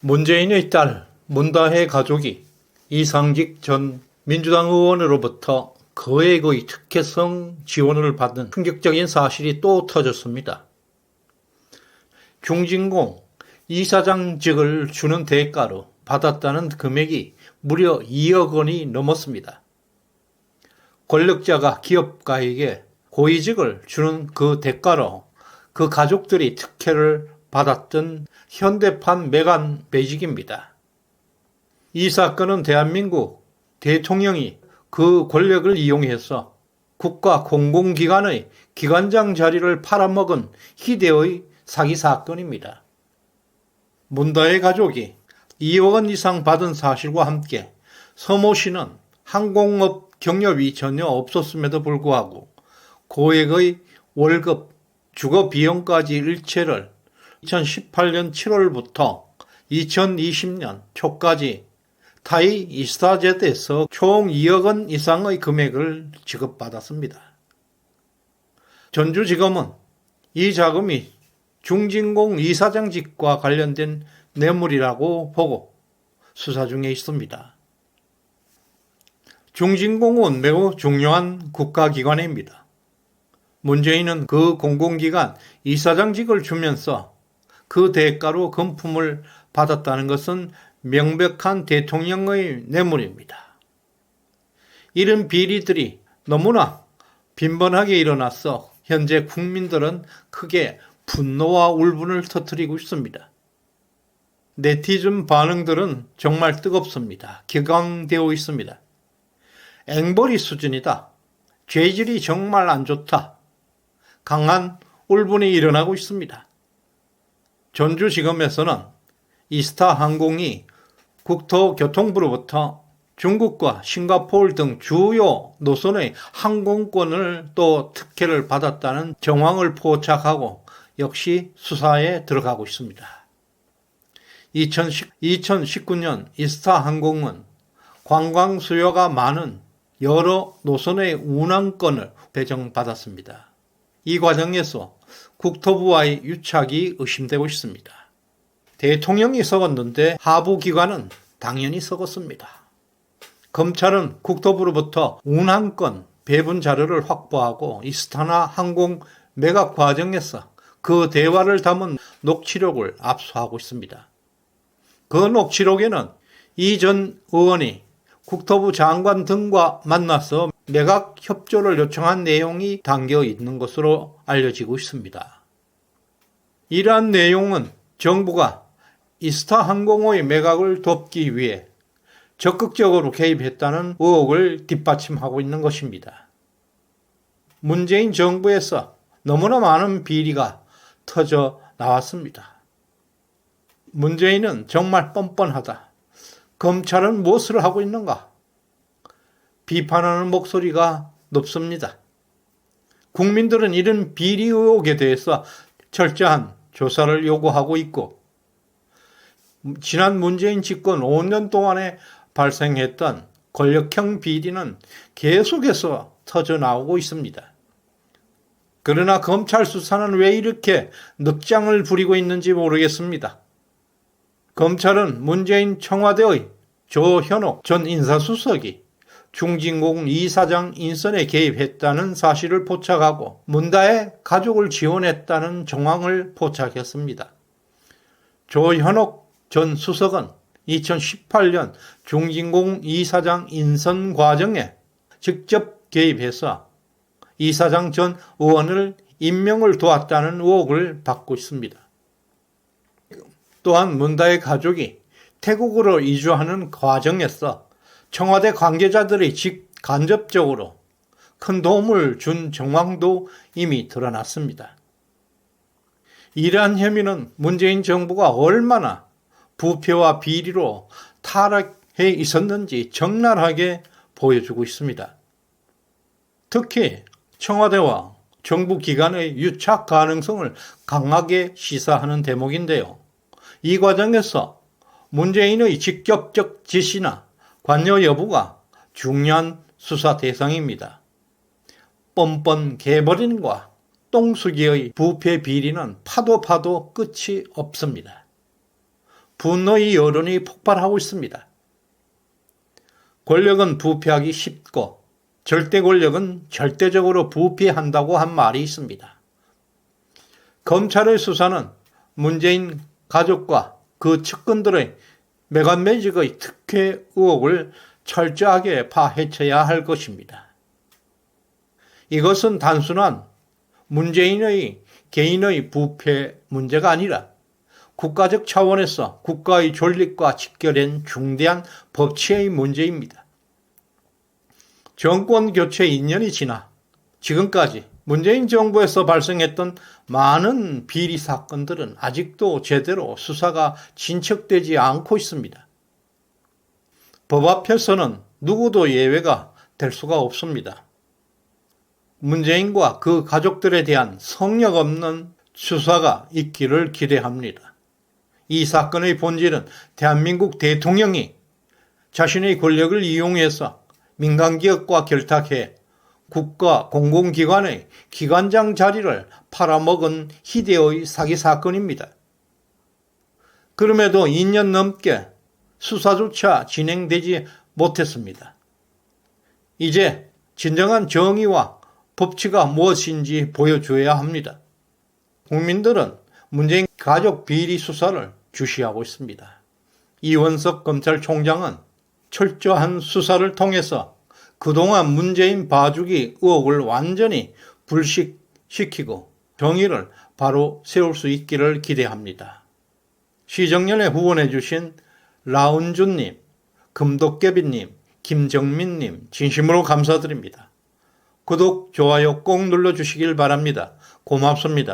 문재인의 딸 문다혜 가족이 이상직 전 민주당 의원으로부터 거액의 특혜성 지원을 받은 충격적인 사실이 또 터졌습니다. 중진공 이사장직을 주는 대가로 받았다는 금액이 무려 2억 원이 넘었습니다. 권력자가 기업가에게 고위직을 주는 그 대가로 그 가족들이 특혜를 받았던 현대판 매간 배직입니다. 이 사건은 대한민국 대통령이 그 권력을 이용해서 국가 공공기관의 기관장 자리를 팔아먹은 희대의 사기 사건입니다. 문다혜 가족이 2억 원 이상 받은 사실과 함께 서모 씨는 항공업 경력이 전혀 없었음에도 불구하고 고액의 월급, 주거 비용까지 일체를 2018년 7월부터 2020년 초까지 타이 이스타젯에서 총 2억 원 이상의 금액을 지급받았습니다. 전주지검은 이 자금이 중진공 이사장직과 관련된 뇌물이라고 보고 수사 중에 있습니다. 중진공은 매우 중요한 국가기관입니다. 문재인은 그 공공기관 이사장직을 주면서 그 대가로 금품을 받았다는 것은 명백한 대통령의 뇌물입니다. 이런 비리들이 너무나 빈번하게 일어나서 현재 국민들은 크게 분노와 울분을 터뜨리고 있습니다. 네티즌 반응들은 정말 뜨겁습니다. 격앙되어 있습니다. 앵벌이 수준이다. 죄질이 정말 안 좋다. 강한 울분이 일어나고 있습니다. 전주지검에서는 이스타항공이 국토교통부로부터 중국과 싱가포르 등 주요 노선의 항공권을 또 특혜를 받았다는 정황을 포착하고 역시 수사에 들어가고 있습니다. 2019년 이스타항공은 관광 수요가 많은 여러 노선의 운항권을 배정받았습니다. 이 과정에서 국토부와의 유착이 의심되고 있습니다. 대통령이 썩었는데 하부기관은 당연히 썩었습니다. 검찰은 국토부로부터 운항권 배분 자료를 확보하고 이스타나 항공 매각 과정에서 그 대화를 담은 녹취록을 압수하고 있습니다. 그 녹취록에는 이 전 의원이 국토부 장관 등과 만나서 매각 협조를 요청한 내용이 담겨 있는 것으로 알려지고 있습니다. 이러한 내용은 정부가 이스타항공의 매각을 돕기 위해 적극적으로 개입했다는 의혹을 뒷받침하고 있는 것입니다. 문재인 정부에서 너무나 많은 비리가 터져 나왔습니다. 문재인은 정말 뻔뻔하다. 검찰은 무엇을 하고 있는가? 비판하는 목소리가 높습니다. 국민들은 이런 비리 의혹에 대해서 철저한 조사를 요구하고 있고 지난 문재인 집권 5년 동안에 발생했던 권력형 비리는 계속해서 터져나오고 있습니다. 그러나 검찰 수사는 왜 이렇게 늑장을 부리고 있는지 모르겠습니다. 검찰은 문재인 청와대의 조현옥 전 인사수석이 중진공 이사장 인선에 개입했다는 사실을 포착하고 문다혜 가족을 지원했다는 정황을 포착했습니다. 조현옥 전 수석은 2018년 중진공 이사장 인선 과정에 직접 개입해서 이사장 전 의원을 임명을 도왔다는 의혹을 받고 있습니다. 또한 문다혜 가족이 태국으로 이주하는 과정에서 청와대 관계자들이 간접적으로 큰 도움을 준 정황도 이미 드러났습니다. 이러한 혐의는 문재인 정부가 얼마나 부패와 비리로 타락해 있었는지 적나라하게 보여주고 있습니다. 특히 청와대와 정부 기관의 유착 가능성을 강하게 시사하는 대목인데요. 이 과정에서 문재인의 직접적 지시나 관여 여부가 중요한 수사 대상입니다. 뻔뻔 개벌인과 똥수기의 부패 비리는 파도 끝이 없습니다. 분노의 여론이 폭발하고 있습니다. 권력은 부패하기 쉽고 절대 권력은 절대적으로 부패한다고 한 말이 있습니다. 검찰의 수사는 문재인 가족과 그 측근들의 매간매직의 특혜 의혹을 철저하게 파헤쳐야 할 것입니다. 이것은 단순한 문재인의 개인의 부패 문제가 아니라 국가적 차원에서 국가의 존립과 직결된 중대한 법치의 문제입니다. 정권 교체 2년이 지나 지금까지 문재인 정부에서 발생했던 많은 비리 사건들은 아직도 제대로 수사가 진척되지 않고 있습니다. 법 앞에서는 누구도 예외가 될 수가 없습니다. 문재인과 그 가족들에 대한 성역 없는 수사가 있기를 기대합니다. 이 사건의 본질은 대한민국 대통령이 자신의 권력을 이용해서 민간기업과 결탁해 국가 공공기관의 기관장 자리를 팔아먹은 희대의 사기 사건입니다. 그럼에도 2년 넘게 수사조차 진행되지 못했습니다. 이제 진정한 정의와 법치가 무엇인지 보여줘야 합니다. 국민들은 문재인 가족 비리 수사를 주시하고 있습니다. 이원석 검찰총장은 철저한 수사를 통해서 그동안 문재인 봐주기 의혹을 완전히 불식시키고 정의를 바로 세울 수 있기를 기대합니다. 시정연에 후원해 주신 라운주님, 금도깨비님, 김정민님 진심으로 감사드립니다. 구독, 좋아요 꼭 눌러주시길 바랍니다. 고맙습니다.